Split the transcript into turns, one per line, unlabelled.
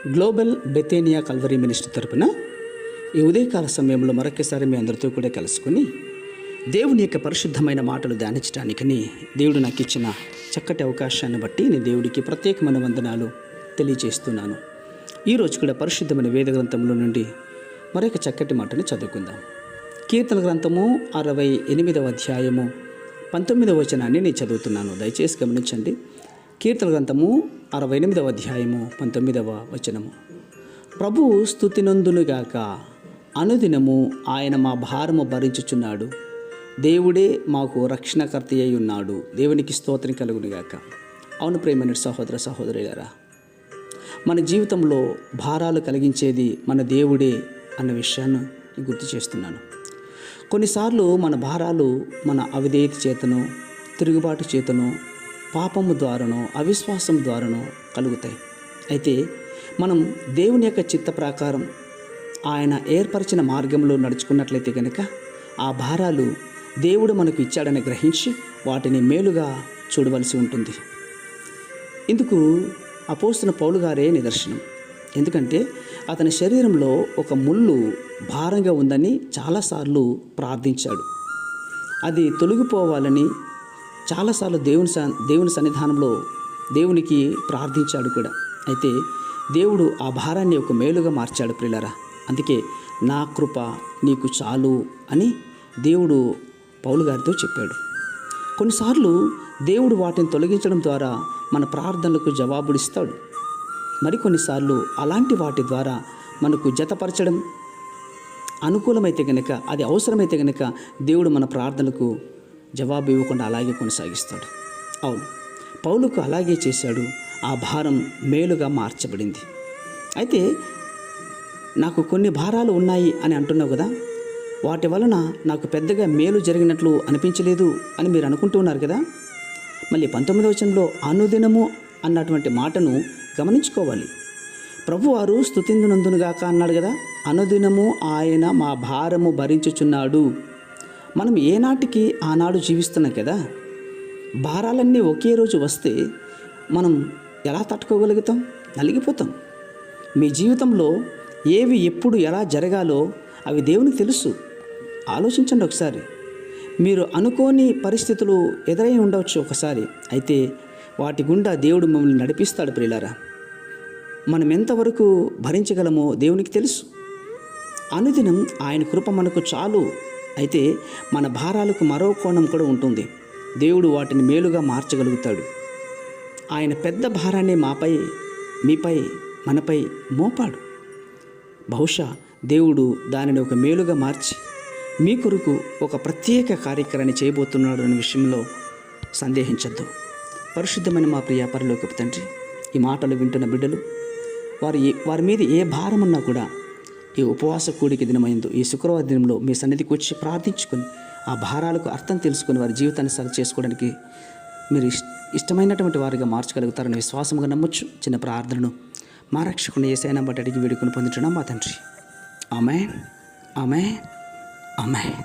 Global బెతేనియా Calvary ministry తరపున ఈ ఉదయకాల సమయంలో మరొకసారి మీ అందరితో కూడా కలుసుకొని దేవుని యొక్క పరిశుద్ధమైన మాటలు ధ్యానించడానికని దేవుడు నాకు ఇచ్చిన చక్కటి అవకాశాన్ని బట్టి నేను దేవుడికి ప్రత్యేకమైన వందనాలు తెలియజేస్తున్నాను. ఈరోజు కూడా పరిశుద్ధమైన వేద గ్రంథంలో నుండి మరొక చక్కటి మాటని చదువుకుందాం. కీర్తన గ్రంథము 68వ అధ్యాయము 19వ వచనాన్ని నేను చదువుతున్నాను. దయచేసి గమనించండి. కీర్తన గ్రంథము 68వ అధ్యాయము 19వ వచనము. ప్రభువు స్తుతినందునుగాక, అనుదినము ఆయన మా భారము భరించుచున్నాడు. దేవుడే మాకు రక్షణకర్త అయి ఉన్నాడు. దేవునికి స్తోత్రం కలుగునుగాక. అవును ప్రియమైన సహోదర సహోదరులారా, మన జీవితంలో భారాలు కలిగించేది మన దేవుడే అన్న విషయాన్ని గుర్తు చేస్తున్నాను. కొన్నిసార్లు మన భారాలు మన అవిధేయత చేతనో, తిరుగుబాటు చేతనో, పాపము ద్వారానో, అవిశ్వాసం ద్వారానో కలుగుతాయి. అయితే మనం దేవుని యొక్క చిత్త ప్రకారం ఆయన ఏర్పరిచిన మార్గంలో నడుచుకున్నట్లయితే కనుక ఆ భారాలు దేవుడు మనకు ఇచ్చాడని గ్రహించి వాటిని మేలుగా చూడవలసి ఉంటుంది. ఇందుకు అపోస్తలుడైన పౌలు గారే నిదర్శనం. ఎందుకంటే అతని శరీరంలో ఒక ముళ్ళు భారంగా ఉందని చాలాసార్లు ప్రార్థించాడు. అది తొలగిపోవాలని చాలాసార్లు దేవుని సన్నిధానంలో దేవునికి ప్రార్థించాడు కూడా. అయితే దేవుడు ఆ భారాన్ని ఒక మేలుగా మార్చాడు ప్రియులారా. అందుకే నా కృప నీకు చాలు అని దేవుడు పౌలు గారితో చెప్పాడు. కొన్నిసార్లు దేవుడు వాటిని తొలగించడం ద్వారా మన ప్రార్థనలకు జవాబుడిస్తాడు. మరికొన్నిసార్లు అలాంటి వాటి ద్వారా మనకు జతపరచడం అనుకూలమైతే కనుక, అది అవసరమైతే కనుక దేవుడు మన ప్రార్థనలకు జవాబు ఇవ్వకుండా అలాగే కొనసాగిస్తాడు. అవును, పౌలుకు అలాగే చేశాడు. ఆ భారం మేలుగా మార్చబడింది. అయితే నాకు కొన్ని భారాలు ఉన్నాయి అని అంటున్నావు కదా, వాటి వలన నాకు పెద్దగా మేలు జరిగినట్లు అనిపించలేదు అని మీరు అనుకుంటూ ఉన్నారు కదా. మళ్ళీ 19వ వచనంలో అనుదినము అన్నటువంటి మాటను గమనించుకోవాలి. ప్రభువారు స్తుతించునందునుగాక అన్నాడు కదా. అనుదినము ఆయన మా భారము భరించుచున్నాడు. మనం ఏనాటికి ఆనాడు జీవిస్తున్నాం కదా. భారాలన్నీ ఒకే రోజు వస్తే మనం ఎలా తట్టుకోగలుగుతాం? నలిగిపోతాం. మీ జీవితంలో ఏవి ఎప్పుడు ఎలా జరగాలో అవి దేవునికి తెలుసు. ఆలోచించండి ఒకసారి. మీరు అనుకోని పరిస్థితులు ఎదురై ఉండవచ్చు ఒకసారి. అయితే వాటి గుండా దేవుడు మమ్మల్ని నడిపిస్తాడు ప్రియులారా. మనం ఎంతవరకు భరించగలమో దేవునికి తెలుసు. అనుదినం ఆయన కృప మనకు చాలు. అయితే మన భారాలకు మరో కోణం కూడా ఉంటుంది. దేవుడు వాటిని మేలుగా మార్చగలుగుతాడు. ఆయన పెద్ద భారాన్ని మాపై, మీపై, మనపై మోపాడు. బహుశా దేవుడు దానిని ఒక మేలుగా మార్చి మీ కొరకు ఒక ప్రత్యేక కార్యక్రమాన్ని చేయబోతున్నాడు అనే విషయంలో సందేహించద్దు. పరిశుద్ధమైన మా ప్రియ పరలోకపు తండ్రి, ఈ మాటలు వింటున్న బిడ్డలు వారి మీద ఏ భారం ఉన్నా కూడా ఈ ఉపవాస కూడిక దినమైందో ఈ శుక్రవారం దినంలో మీ సన్నిధికి వచ్చి ప్రార్థించుకొని ఆ భారాలకు అర్థం తెలుసుకొని వారి జీవితాన్ని సరి చేసుకోవడానికి మీరు ఇష్టమైనటువంటి వారిగా మార్చగలుగుతారని విశ్వాసంగా నమ్మొచ్చు. చిన్న ప్రార్థనను మా రక్షకుని యేసయ్య బట్టి అడిగి వేడుకొని పొందుతున్నాం మా తండ్రి. ఆమేన్, ఆమేన్, ఆమేన్.